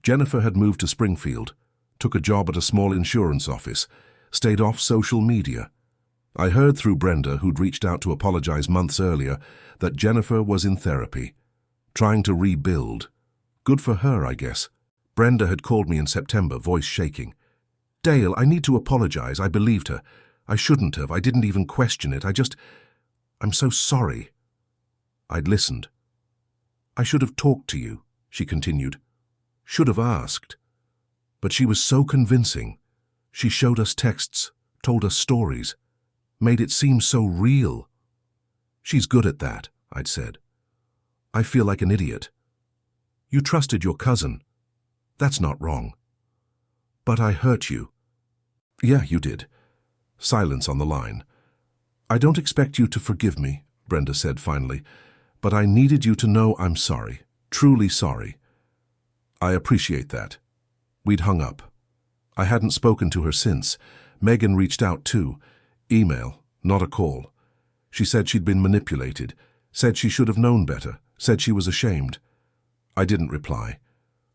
Jennifer had moved to Springfield, took a job at a small insurance office, stayed off social media. I heard through Brenda, who'd reached out to apologize months earlier, that Jennifer was in therapy, trying to rebuild. Good for her, I guess. Brenda had called me in September, voice shaking. Dale, I need to apologize. I believed her. I shouldn't have. I didn't even question it. I'm so sorry. I'd listened. I should have talked to you, she continued. Should have asked. But she was so convincing. She showed us texts, told us stories, made it seem so real. She's good at that, I'd said. I feel like an idiot. You trusted your cousin. That's not wrong. But I hurt you. Yeah, you did. Silence on the line. I don't expect you to forgive me, Brenda said finally, but I needed you to know I'm sorry, truly sorry. I appreciate that. We'd hung up. I hadn't spoken to her since. Megan reached out too. Email, not a call. She said she'd been manipulated, said she should have known better, said she was ashamed. I didn't reply.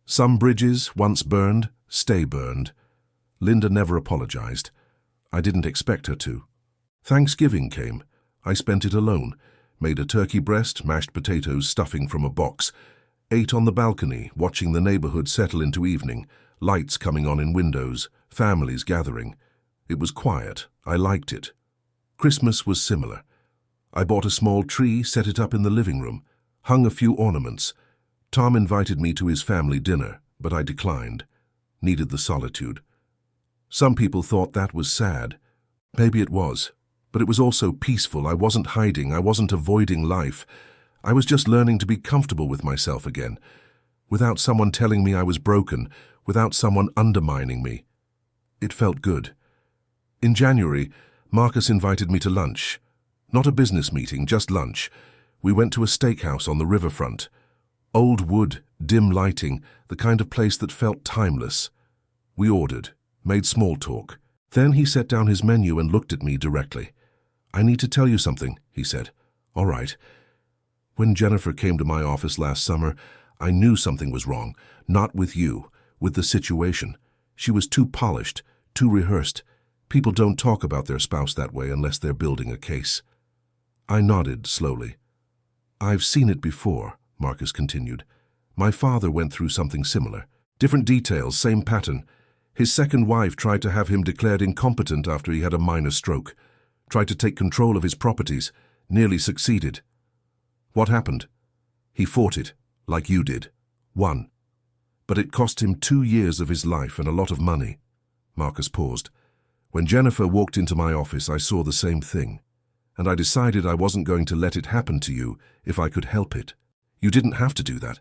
Some bridges, once burned, stay burned. Linda never apologized. I didn't expect her to. Thanksgiving came. I spent it alone, made a turkey breast, mashed potatoes, stuffing from a box, ate on the balcony, watching the neighborhood settle into evening, lights coming on in windows, families gathering. It was quiet. I liked it. Christmas was similar. I bought a small tree, set it up in the living room, hung a few ornaments. Tom invited me to his family dinner, but I declined. Needed the solitude. Some people thought that was sad. Maybe it was, but it was also peaceful. I wasn't hiding. I wasn't avoiding life. I was just learning to be comfortable with myself again, without someone telling me I was broken, without someone undermining me. It felt good. In January, Marcus invited me to lunch. Not a business meeting, just lunch. We went to a steakhouse on the riverfront. Old wood, dim lighting, the kind of place that felt timeless. We ordered, made small talk. Then he set down his menu and looked at me directly. I need to tell you something, he said. All right. When Jennifer came to my office last summer, I knew something was wrong. Not with you, with the situation. She was too polished, too rehearsed. People don't talk about their spouse that way unless they're building a case. I nodded slowly. I've seen it before, Marcus continued. My father went through something similar. Different details, same pattern. His second wife tried to have him declared incompetent after he had a minor stroke. Tried to take control of his properties. Nearly succeeded. What happened? He fought it, like you did. Won. But it cost him 2 years of his life and a lot of money. Marcus paused. When Jennifer walked into my office, I saw the same thing, and I decided I wasn't going to let it happen to you if I could help it. You didn't have to do that.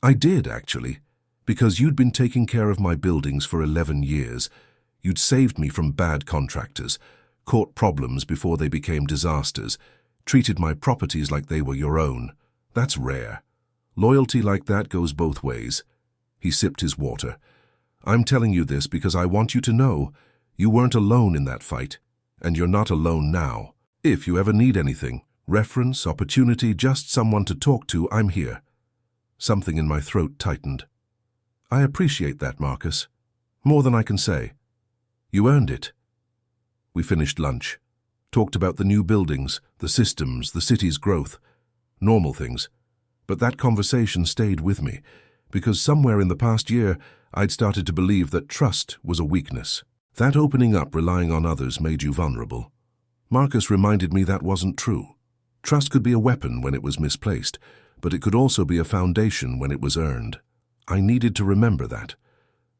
I did, actually, because you'd been taking care of my buildings for 11 years. You'd saved me from bad contractors, caught problems before they became disasters, treated my properties like they were your own. That's rare. Loyalty like that goes both ways. He sipped his water. I'm telling you this because I want you to know you weren't alone in that fight, and you're not alone now. If you ever need anything, reference, opportunity, just someone to talk to, I'm here. Something in my throat tightened. I appreciate that, Marcus. More than I can say. You earned it. We finished lunch, talked about the new buildings, the systems, the city's growth, normal things. But that conversation stayed with me, because somewhere in the past year, I'd started to believe that trust was a weakness. That opening up, relying on others, made you vulnerable. Marcus reminded me that wasn't true. Trust could be a weapon when it was misplaced, but it could also be a foundation when it was earned. I needed to remember that.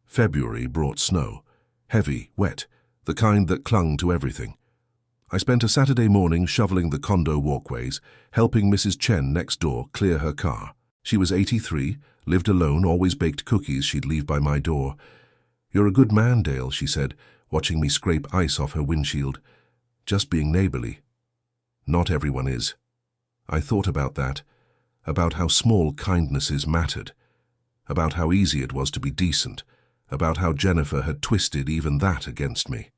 February brought snow. Heavy, wet, the kind that clung to everything. I spent a Saturday morning shoveling the condo walkways, helping Mrs. Chen next door clear her car. She was 83, lived alone, always baked cookies she'd leave by my door. You're a good man, Dale, she said, watching me scrape ice off her windshield. Just being neighborly. Not everyone is. I thought about that, about how small kindnesses mattered, about how easy it was to be decent, about how Jennifer had twisted even that against me.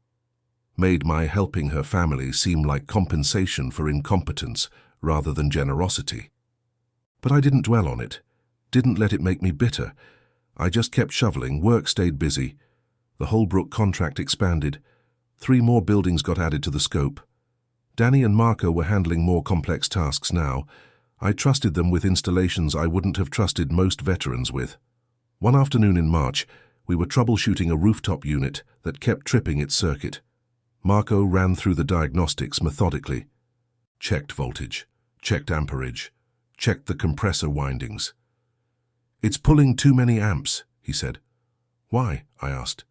Made my helping her family seem like compensation for incompetence rather than generosity. But I didn't dwell on it, didn't let it make me bitter. I just kept shoveling, work stayed busy. The Holbrook contract expanded. 3 more buildings got added to the scope. Danny and Marco were handling more complex tasks now. I trusted them with installations I wouldn't have trusted most veterans with. One afternoon in March, we were troubleshooting a rooftop unit that kept tripping its circuit. Marco ran through the diagnostics methodically. Checked voltage, checked amperage, checked the compressor windings. It's pulling too many amps, he said. Why? I asked.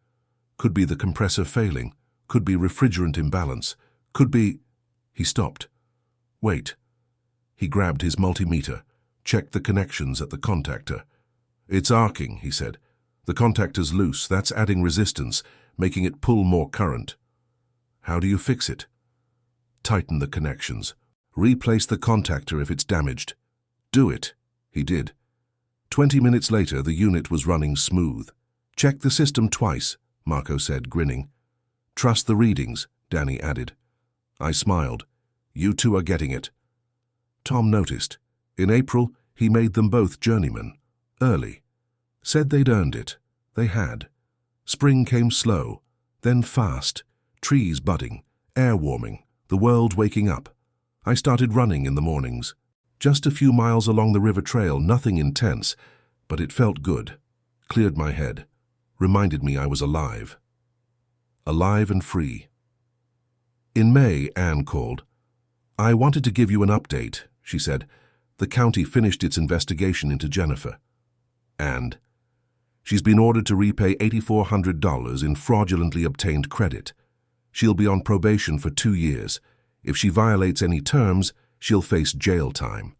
Could be the compressor failing, could be refrigerant imbalance, could be... He stopped. Wait. He grabbed his multimeter, checked the connections at the contactor. It's arcing, he said. The contactor's loose, that's adding resistance, making it pull more current. How do you fix it? Tighten the connections. Replace the contactor if it's damaged. Do it. He did. 20 minutes later, the unit was running smooth. Check the system twice, Marco said, grinning. Trust the readings, Danny added. I smiled. You two are getting it. Tom noticed. In April, he made them both journeymen. Early. Said they'd earned it. They had. Spring came slow, then fast. Trees budding, air warming, the world waking up. I started running in the mornings. Just a few miles along the river trail, nothing intense, but it felt good. Cleared my head. Reminded me I was alive. Alive and free. In May, Anne called. I wanted to give you an update, she said. The county finished its investigation into Jennifer. And she's been ordered to repay $8,400 in fraudulently obtained credit. She'll be on probation for 2 years. If she violates any terms, she'll face jail time.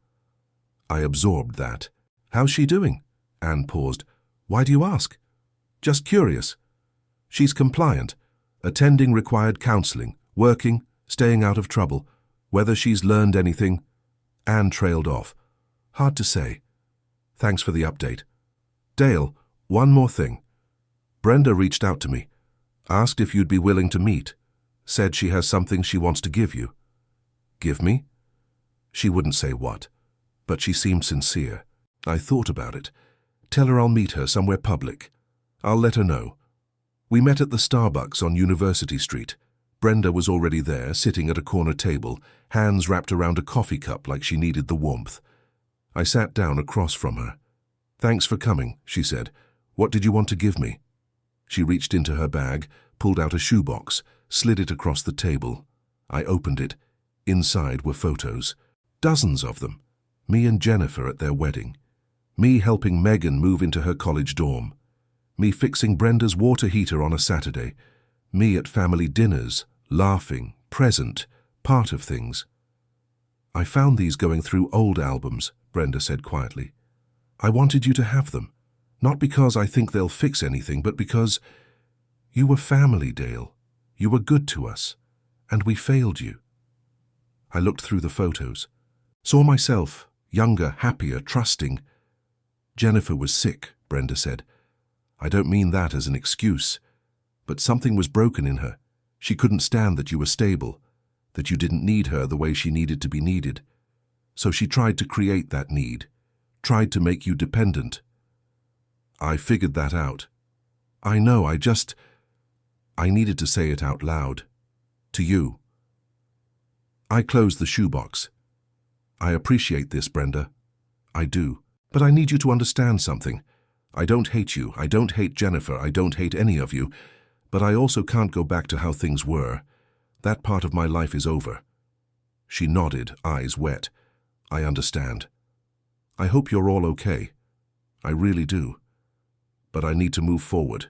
I absorbed that. How's she doing? Anne paused. Why do you ask? Just curious. She's compliant, attending required counseling, working, staying out of trouble. Whether she's learned anything? Anne trailed off. Hard to say. Thanks for the update. Dale, one more thing. Brenda reached out to me. Asked if you'd be willing to meet. Said she has something she wants to give you. Give me? She wouldn't say what, but she seemed sincere. I thought about it. Tell her I'll meet her somewhere public. I'll let her know. We met at the Starbucks on University Street. Brenda was already there, sitting at a corner table, hands wrapped around a coffee cup like she needed the warmth. I sat down across from her. Thanks for coming, she said. What did you want to give me? She reached into her bag, pulled out a shoebox, slid it across the table. I opened it. Inside were photos. Dozens of them. Me and Jennifer at their wedding. Me helping Megan move into her college dorm. Me fixing Brenda's water heater on a Saturday. Me at family dinners, laughing, present, part of things. I found these going through old albums, Brenda said quietly. I wanted you to have them, not because I think they'll fix anything, but because you were family, Dale. You were good to us, and we failed you. I looked through the photos, saw myself, younger, happier, trusting. Jennifer was sick, Brenda said. I don't mean that as an excuse, but something was broken in her. She couldn't stand that you were stable, that you didn't need her the way she needed to be needed. So she tried to create that need, tried to make you dependent. I figured that out. I know, I needed to say it out loud. To you. I closed the shoebox. I appreciate this, Brenda. I do. But I need you to understand something. I don't hate you. I don't hate Jennifer. I don't hate any of you. But I also can't go back to how things were. That part of my life is over. She nodded, eyes wet. I understand. I hope you're all okay. I really do. But I need to move forward.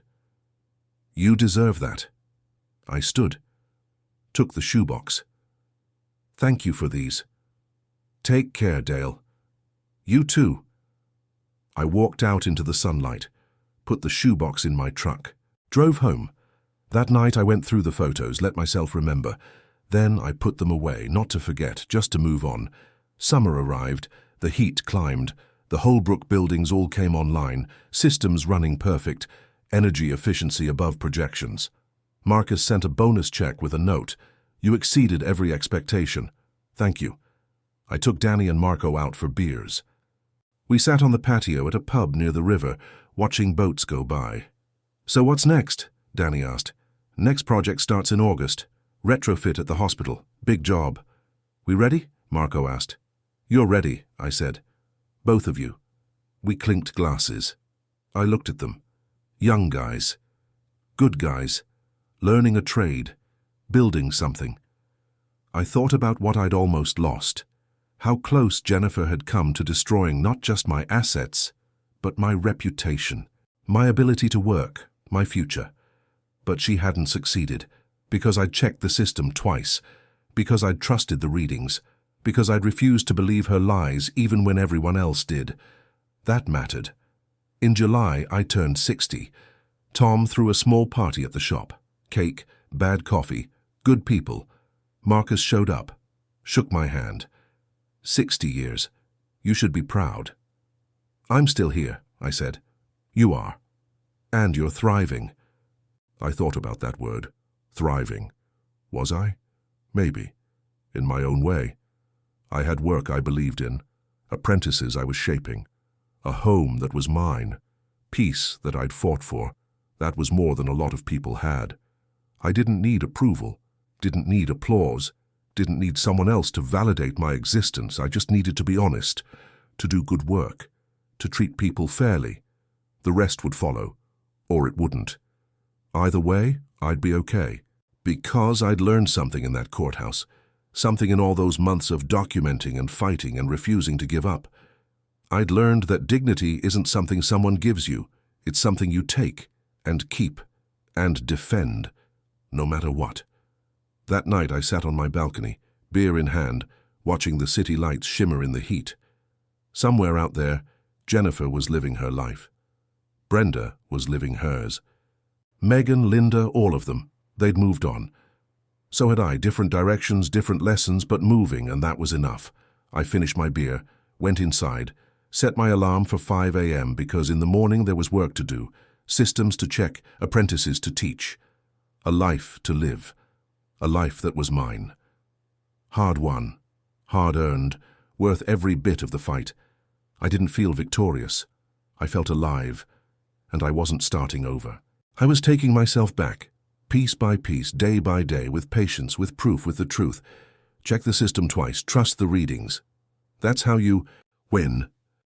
You deserve that. I stood, took the shoebox. Thank you for these. Take care, Dale. You too. I walked out into the sunlight, put the shoebox in my truck, drove home. That night I went through the photos, let myself remember. Then I put them away, not to forget, just to move on. Summer arrived, the heat climbed, the Holbrook buildings all came online, systems running perfect, energy efficiency above projections. Marcus sent a bonus check with a note. You exceeded every expectation. Thank you. I took Danny and Marco out for beers. We sat on the patio at a pub near the river, watching boats go by. So what's next? Danny asked. Next project starts in August. Retrofit at the hospital. Big job. We ready? Marco asked. You're ready, I said. Both of you. We clinked glasses. I looked at them. Young guys. Good guys. Learning a trade. Building something. I thought about what I'd almost lost. How close Jennifer had come to destroying not just my assets, but my reputation, my ability to work, my future. But she hadn't succeeded, because I'd checked the system twice, because I'd trusted the readings, because I'd refused to believe her lies even when everyone else did. That mattered. In July, I turned 60. Tom threw a small party at the shop. Cake, bad coffee, good people. Marcus showed up, shook my hand. 60 years. You should be proud. I'm still here, I said. You are. And you're thriving. I thought about that word. Thriving. Was I? Maybe. In my own way. I had work I believed in, apprentices I was shaping, a home that was mine, peace that I'd fought for. That was more than a lot of people had. I didn't need approval, didn't need applause, didn't need someone else to validate my existence. I just needed to be honest, to do good work, to treat people fairly. The rest would follow, or it wouldn't. Either way, I'd be okay, because I'd learned something in that courthouse, something in all those months of documenting and fighting and refusing to give up. I'd learned that dignity isn't something someone gives you, it's something you take and keep and defend, no matter what. That night I sat on my balcony, beer in hand, watching the city lights shimmer in the heat. Somewhere out there, Jennifer was living her life. Brenda was living hers. Megan, Linda, all of them, they'd moved on. So had I, different directions, different lessons, but moving, and that was enough. I finished my beer, went inside, set my alarm for 5 a.m. because in the morning there was work to do, systems to check, apprentices to teach. A life to live. A life that was mine. Hard won, hard earned, worth every bit of the fight. I didn't feel victorious. I felt alive, and I wasn't starting over. I was taking myself back, piece by piece, day by day, with patience, with proof, with the truth. Check the system twice, trust the readings. That's how you win.